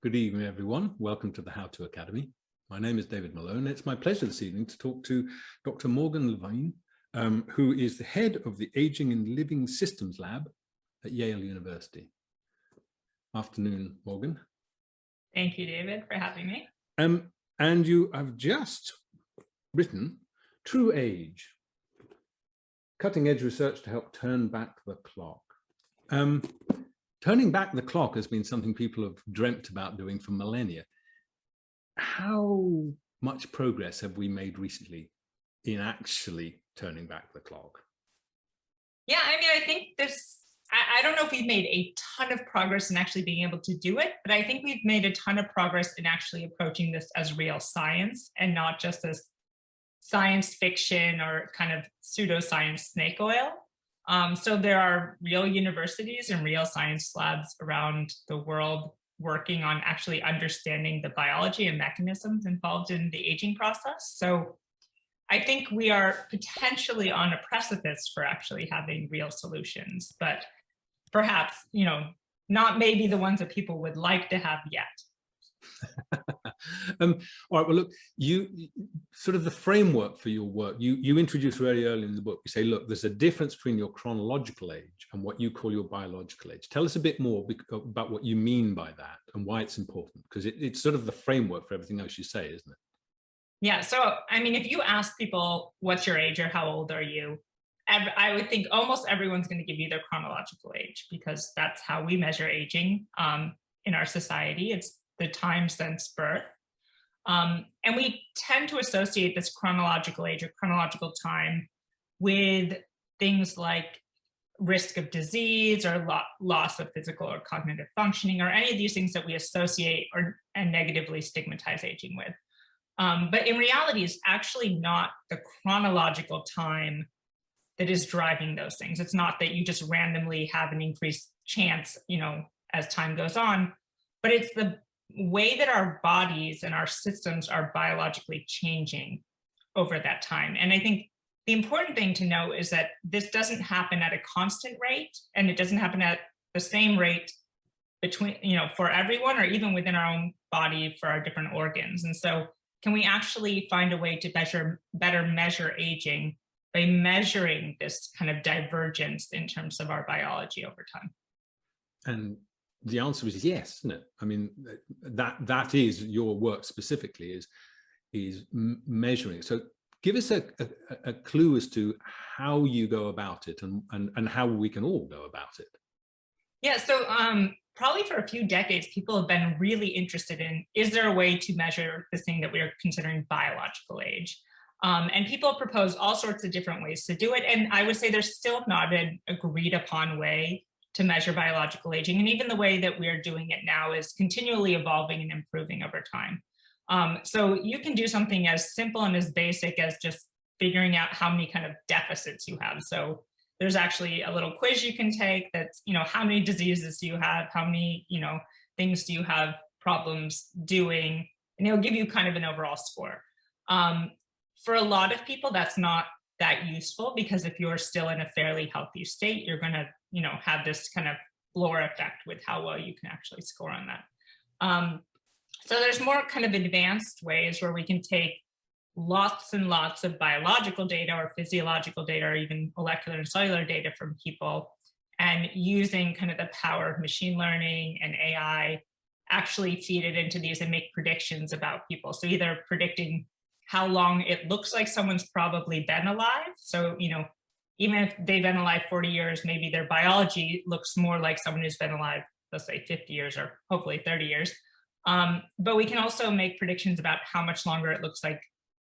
Good evening, everyone. Welcome to the How To Academy. My name is David Malone. It's my pleasure this evening to talk to Dr. Morgan Levine, who is the head of the Aging and Living Systems Lab at Yale University. Afternoon, Morgan. Thank you, David, for having me. And you have just written True Age, cutting-edge research to help turn back the clock. Turning back the clock has been something people have dreamt about doing for millennia. How much progress have we made recently in actually turning back the clock? Yeah, I mean, I think I don't know if we've made a ton of progress in actually being able to do it, but I think we've made a ton of progress in actually approaching this as real science and not just as science fiction or kind of pseudoscience snake oil. So there are real universities and real science labs around the world working on actually understanding the biology and mechanisms involved in the aging process. So I think we are potentially on a precipice for actually having real solutions, but perhaps, not maybe the ones that people would like to have yet. All right, well, look, you sort of the framework for your work, you introduce very early in the book. You say, look, there's a difference between your chronological age and what you call your biological age. Tell us a bit more about what you mean by that and why it's important, because it's sort of the framework for everything else you say, isn't it? Yeah, so I mean, if you ask people, what's your age or how old are you? I would think almost everyone's going to give you their chronological age, because that's how we measure aging in our society. It's the time since birth. And we tend to associate this chronological age or chronological time with things like risk of disease or loss of physical or cognitive functioning, or any of these things that we associate and negatively stigmatize aging with. But in reality, it's actually not the chronological time that is driving those things. It's not that you just randomly have an increased chance, as time goes on, but it's the way that our bodies and our systems are biologically changing over that time. And I think the important thing to know is that this doesn't happen at a constant rate, and it doesn't happen at the same rate between, for everyone, or even within our own body for our different organs. And so can we actually find a way to better measure aging by measuring this kind of divergence in terms of our biology over time? And the answer is yes, isn't it? I mean, that is your work specifically, is measuring. So give us a clue as to how you go about it and how we can all go about it. Yeah, so probably for a few decades, people have been really interested in, is there a way to measure this thing that we are considering biological age? And people propose all sorts of different ways to do it. And I would say there's still not an agreed upon way to measure biological aging. And even the way that we're doing it now is continually evolving and improving over time. So you can do something as simple and as basic as just figuring out how many kind of deficits you have. So there's actually a little quiz you can take that's, how many diseases do you have? How many, things do you have problems doing? And it'll give you kind of an overall score. For a lot of people, that's not that useful, because if you're still in a fairly healthy state, you're going to, have this kind of floor effect with how well you can actually score on that. So there's more kind of advanced ways where we can take lots and lots of biological data or physiological data or even molecular and cellular data from people, and using kind of the power of machine learning and AI, actually feed it into these and make predictions about people. So either predicting how long it looks like someone's probably been alive. So, even if they've been alive 40 years, maybe their biology looks more like someone who's been alive, let's say 50 years or hopefully 30 years. But we can also make predictions about how much longer it looks like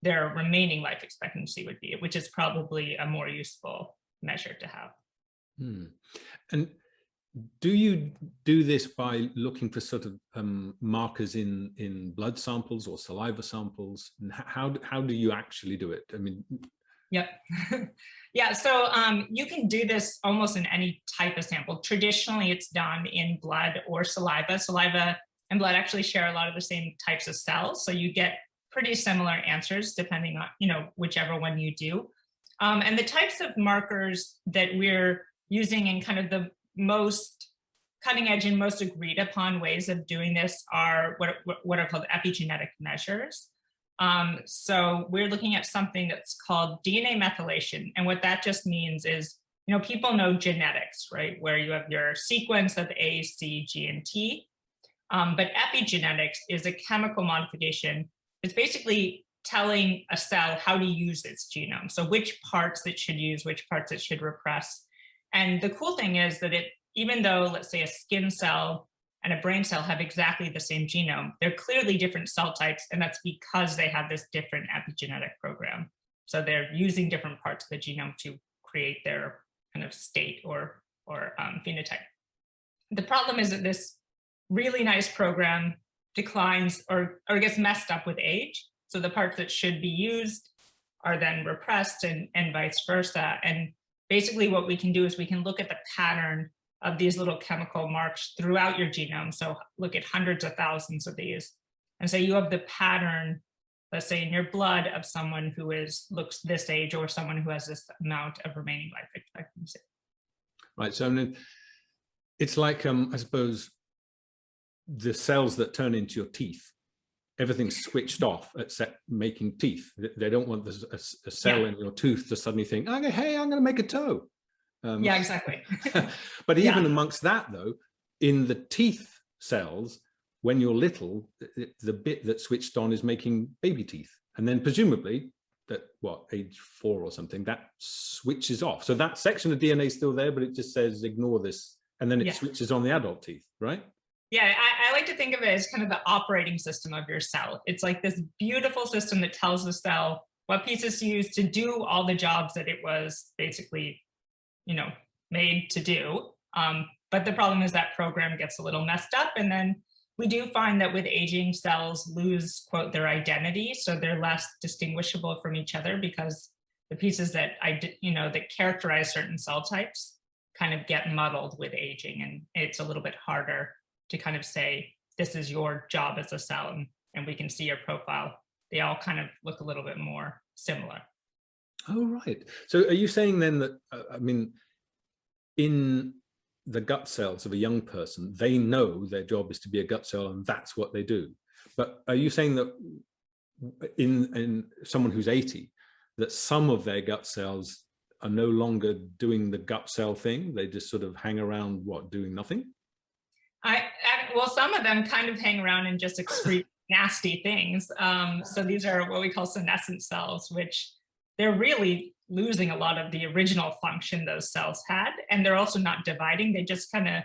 their remaining life expectancy would be, which is probably a more useful measure to have. And do you do this by looking for sort of markers in blood samples or saliva samples? And how do you actually do it? I mean, yep. Yeah, so you can do this almost in any type of sample. Traditionally, it's done in blood or saliva. Saliva and blood actually share a lot of the same types of cells, so you get pretty similar answers depending on, whichever one you do. And the types of markers that we're using in kind of the most cutting edge and most agreed upon ways of doing this are what are called epigenetic measures. So we're looking at something that's called DNA methylation. And what that just means is, people know genetics, right? Where you have your sequence of A, C, G, and T. But epigenetics is a chemical modification. It's basically telling a cell how to use its genome. So which parts it should use, which parts it should repress. And the cool thing is that even though, let's say, a skin cell and a brain cell have exactly the same genome, they're clearly different cell types, and that's because they have this different epigenetic program. So they're using different parts of the genome to create their kind of state or phenotype. The problem is that this really nice program declines or gets messed up with age. So the parts that should be used are then repressed and vice versa. And basically what we can do is we can look at the pattern of these little chemical marks throughout your genome. So look at hundreds of thousands of these and say you have the pattern, let's say in your blood, of someone who looks this age or someone who has this amount of remaining life expectancy. Right, so it's like, I suppose, the cells that turn into your teeth. Everything's switched off except making teeth. They don't want a cell in your tooth to suddenly think, okay, hey, I'm going to make a toe. Yeah, exactly. But even amongst that, though, in the teeth cells, when you're little, the bit that switched on is making baby teeth. And then presumably, at age 4 or something, that switches off. So that section of DNA is still there, but it just says, ignore this. And then it switches on the adult teeth, right? Yeah, I like to think of it as kind of the operating system of your cell. It's like this beautiful system that tells the cell what pieces to use to do all the jobs that it was basically, made to do. But the problem is that program gets a little messed up. And then we do find that with aging, cells lose, quote, their identity. So they're less distinguishable from each other because the pieces that that characterize certain cell types kind of get muddled with aging. And it's a little bit harder to kind of say, this is your job as a cell, and we can see your profile. They all kind of look a little bit more similar. Oh, right. So are you saying then that, in the gut cells of a young person, they know their job is to be a gut cell and that's what they do? But are you saying that in someone who's 80, that some of their gut cells are no longer doing the gut cell thing? They just sort of hang around, doing nothing? Well, some of them kind of hang around and just excrete nasty things. So these are what we call senescent cells, which they're really losing a lot of the original function those cells had. And they're also not dividing. They just kind of,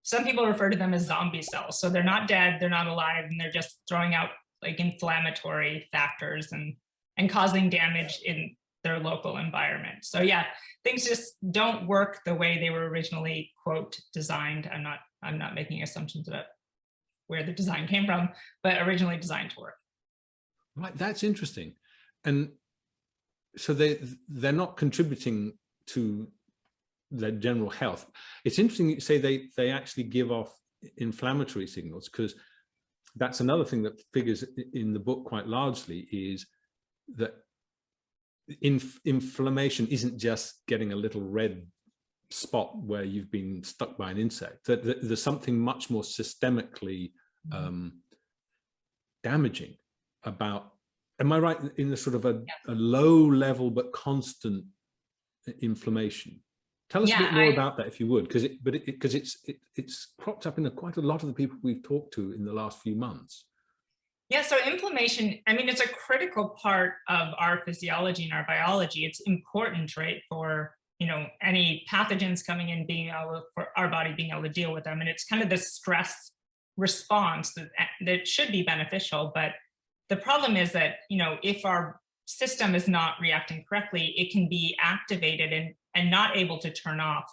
some people refer to them as zombie cells. So they're not dead, they're not alive, and they're just throwing out like inflammatory factors and causing damage in their local environment. So yeah, things just don't work the way they were originally, quote, designed. I'm not making assumptions about where the design came from, but originally designed to work. Right, that's interesting. And so they're not contributing to their general health. It's interesting you say they actually give off inflammatory signals, because that's another thing that figures in the book quite largely, is that inflammation isn't just getting a little red spot where you've been stuck by an insect. That there's something much more systemically damaging about, am I right in the sort of a low level but constant inflammation? Tell us a bit more about that, if you would, because it's cropped up in quite a lot of the people we've talked to in the last few months. Yeah, so inflammation, it's a critical part of our physiology and our biology. It's important, right, for any pathogens coming in, for our body being able to deal with them. And it's kind of this stress response that should be beneficial. But the problem is that, if our system is not reacting correctly, it can be activated and not able to turn off.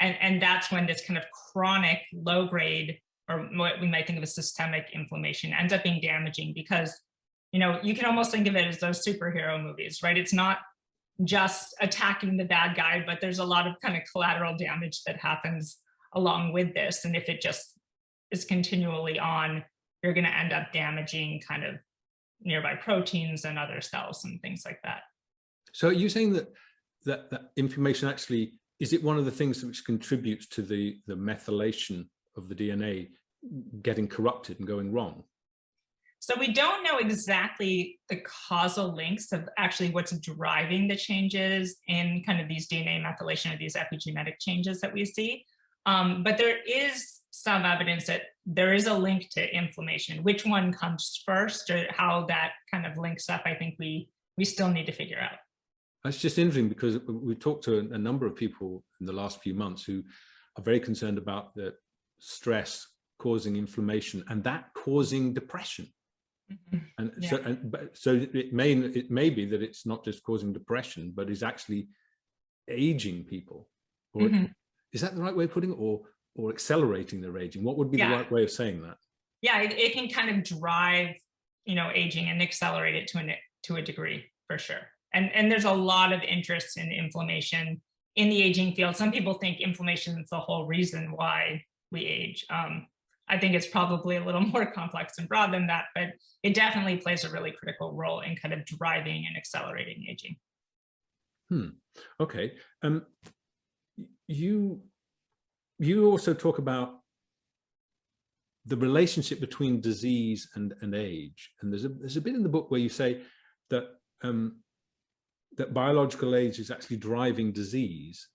And that's when this kind of chronic low grade, or what we might think of as systemic inflammation, ends up being damaging, because, you can almost think of it as those superhero movies, right? It's not just attacking the bad guy, but there's a lot of kind of collateral damage that happens along with this. And if it just is continually on, you're going to end up damaging kind of nearby proteins and other cells and things like that. So are you saying that inflammation actually, is it one of the things which contributes to the methylation of the DNA getting corrupted and going wrong? So we don't know exactly the causal links of actually what's driving the changes in kind of these DNA methylation or these epigenetic changes that we see. But there is some evidence that there is a link to inflammation. Which one comes first or how that kind of links up, I think we still need to figure out. That's just interesting because we talked to a number of people in the last few months who are very concerned about the stress causing inflammation and that causing depression. Mm-hmm. And yeah. so it may be that it's not just causing depression, but is actually aging people. Or mm-hmm. Is that the right way of putting it, or accelerating their aging? What would be the right way of saying that? Yeah, it can kind of drive, aging and accelerate it to a degree, for sure. And there's a lot of interest in inflammation in the aging field. Some people think inflammation is the whole reason why we age. I think it's probably a little more complex and broad than that, but it definitely plays a really critical role in kind of driving and accelerating aging. Okay. You also talk about the relationship between disease and age, and there's a bit in the book where you say that that biological age is actually driving disease,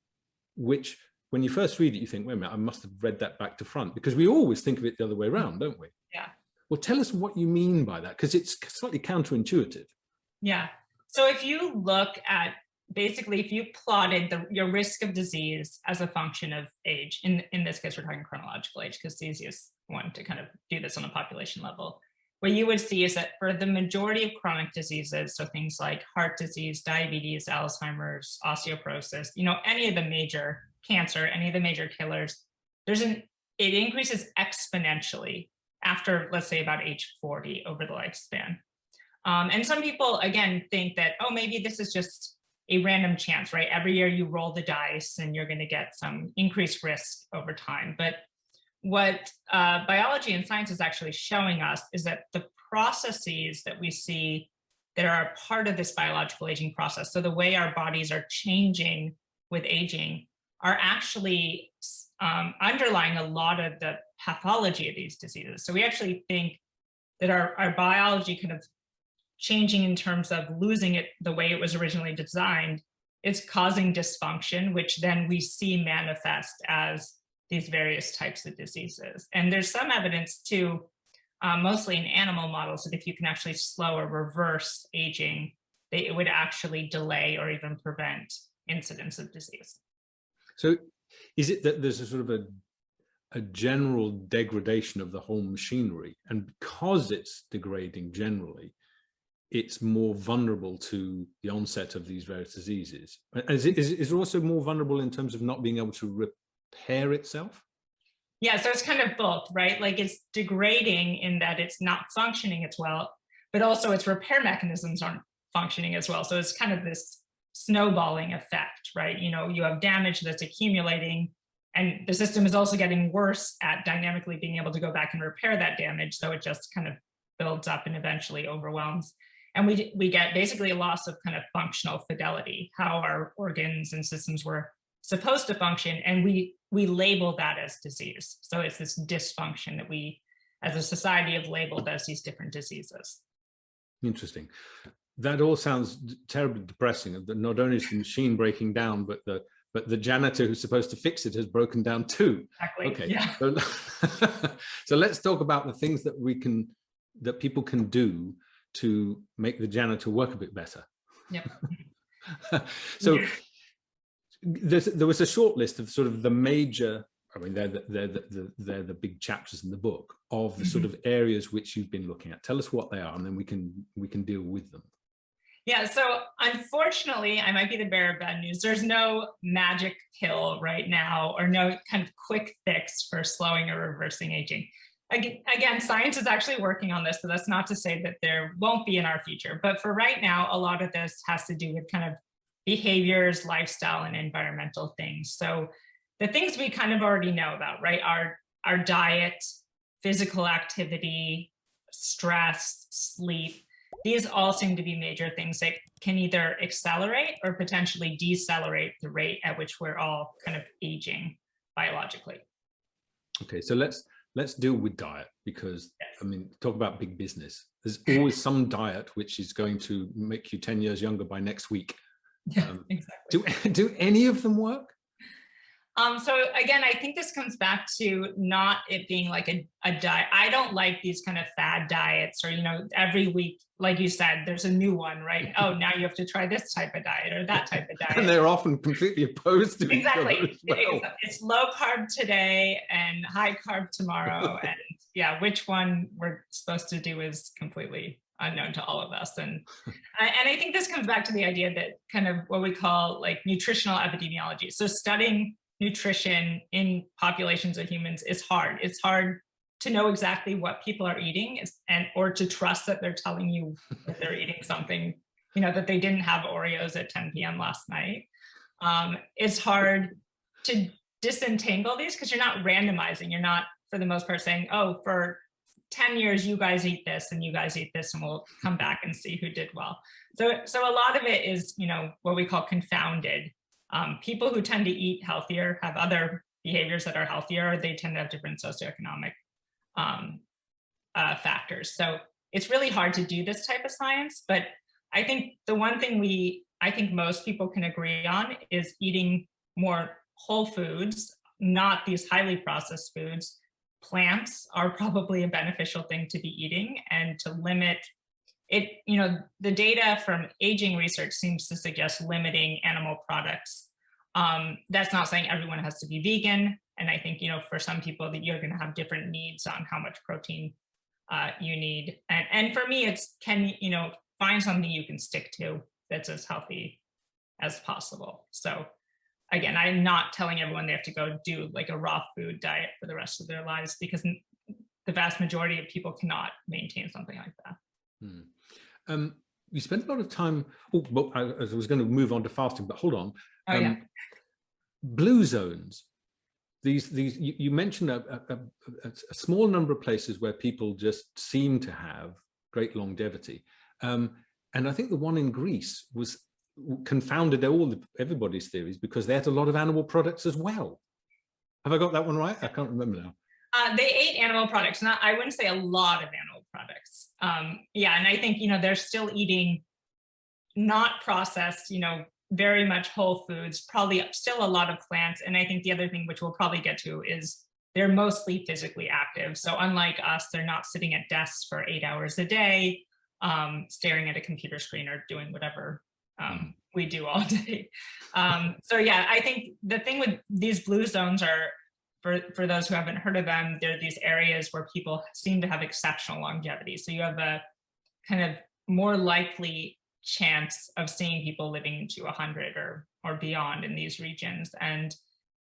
which when you first read it, you think, wait a minute, I must have read that back to front, because we always think of it the other way around, don't we? Yeah. Well, tell us what you mean by that, because it's slightly counterintuitive. Yeah. So if you look at, basically, if you plotted your risk of disease as a function of age, in this case, we're talking chronological age, because it's the easiest one to kind of do this on a population level. What you would see is that for the majority of chronic diseases, so things like heart disease, diabetes, Alzheimer's, osteoporosis, any of the major cancer, any of the major killers, it increases exponentially after, let's say, about age 40 over the lifespan. And some people, again, think that, oh, maybe this is just a random chance, right? Every year you roll the dice and you're going to get some increased risk over time. But what biology and science is actually showing us is that the processes that we see that are a part of this biological aging process, so the way our bodies are changing with aging, are actually underlying a lot of the pathology of these diseases. So we actually think that our biology kind of changing in terms of losing it the way it was originally designed is causing dysfunction, which then we see manifest as these various types of diseases. And there's some evidence too, mostly in animal models, that if you can actually slow or reverse aging, it would actually delay or even prevent incidence of disease. So is it that there's a sort of a general degradation of the whole machinery, and because it's degrading generally, it's more vulnerable to the onset of these various diseases? Is it also more vulnerable in terms of not being able to repair itself? Yeah, so it's kind of both, right? Like it's degrading in that it's not functioning as well, but also its repair mechanisms aren't functioning as well. So it's kind of this snowballing effect, right? You have damage that's accumulating, and the system is also getting worse at dynamically being able to go back and repair that damage. So it just kind of builds up and eventually overwhelms. And we get basically a loss of kind of functional fidelity, how our organs and systems were supposed to function, and we label that as disease. So it's this dysfunction that we, as a society, have labeled as these different diseases. Interesting. That all sounds terribly depressing. Not only is the machine breaking down, but the janitor who's supposed to fix it has broken down too. Exactly. Okay. Yeah. So let's talk about the things that people can do to make the janitor work a bit better. Yep. So there was a short list of sort of the major, I mean, they're the big chapters in the book of the sort of areas which you've been looking at. Tell us what they are, and then we can deal with them. Yeah, so unfortunately, I might be the bearer of bad news. There's no magic pill right now, or no kind of quick fix for slowing or reversing aging. Again, science is actually working on this, so that's not to say that there won't be in our future. But for right now, a lot of this has to do with kind of behaviors, lifestyle, and environmental things. So the things we kind of already know about, right? Our diet, physical activity, stress, sleep. These all seem to be major things that can either accelerate or potentially decelerate the rate at which we're all kind of aging biologically. Okay, so let's deal with diet, because I mean, talk about big business. There's always some diet which is going to make you 10 years younger by next week. Yeah, exactly. Do any of them work? So again, I think this comes back to not it being like a diet. I don't like these kind of fad diets, or, every week, like you said, there's a new one, right? Oh, now you have to try this type of diet or that type of diet. And they're often completely opposed to each other as well. It's low carb today and high carb tomorrow. And yeah, which one we're supposed to do is completely unknown to all of us. And I think this comes back to the idea that kind of what we call like nutritional epidemiology. So studying nutrition in populations of humans is hard. It's hard to know exactly what people are eating, or to trust that they're telling you that they're eating something, that they didn't have Oreos at 10 p.m. last night. It's hard to disentangle these because you're not randomizing. You're not, for the most part, saying, oh, for 10 years, you guys eat this and you guys eat this, and we'll come back and see who did well. So a lot of it is, what we call confounded. People who tend to eat healthier have other behaviors that are healthier. They tend to have different socioeconomic factors. So it's really hard to do this type of science. But I think the one thing I think most people can agree on is eating more whole foods, not these highly processed foods. Plants are probably a beneficial thing to be eating, and to limit it. The data from aging research seems to suggest limiting animal products. That's not saying everyone has to be vegan. And I think, for some people that you're going to have different needs on how much protein you need. And for me, it's find something you can stick to that's as healthy as possible. So again, I'm not telling everyone they have to go do like a raw food diet for the rest of their lives, because the vast majority of people cannot maintain something like that. You spent a lot of time. I was going to move on to fasting, but hold on. Blue zones. These you mentioned a small number of places where people just seem to have great longevity, and I think the one in Greece confounded everybody's theories because they had a lot of animal products as well. Have I got that one right? I can't remember now. They ate animal products. I wouldn't say a lot of animal products. And I think, they're still eating not processed, very much whole foods, probably still a lot of plants. And I think the other thing, which we'll probably get to, is they're mostly physically active. So unlike us, they're not sitting at desks for 8 hours a day, staring at a computer screen or doing whatever we do all day. I think the thing with these blue zones are, for those who haven't heard of them, they're these areas where people seem to have exceptional longevity. So you have a kind of more likely chance of seeing people living to 100 or beyond in these regions. And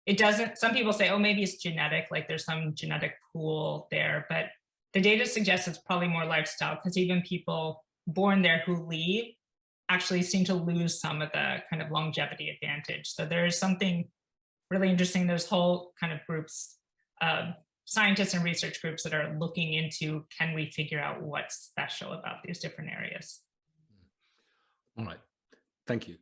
it doesn't, some people say, oh, maybe it's genetic, like there's some genetic pool there, but the data suggests it's probably more lifestyle, because even people born there who leave actually seem to lose some of the kind of longevity advantage. So there's something really interesting. There's whole kind of groups of scientists and research groups that are looking into, can we figure out what's special about these different areas? All right, thank you.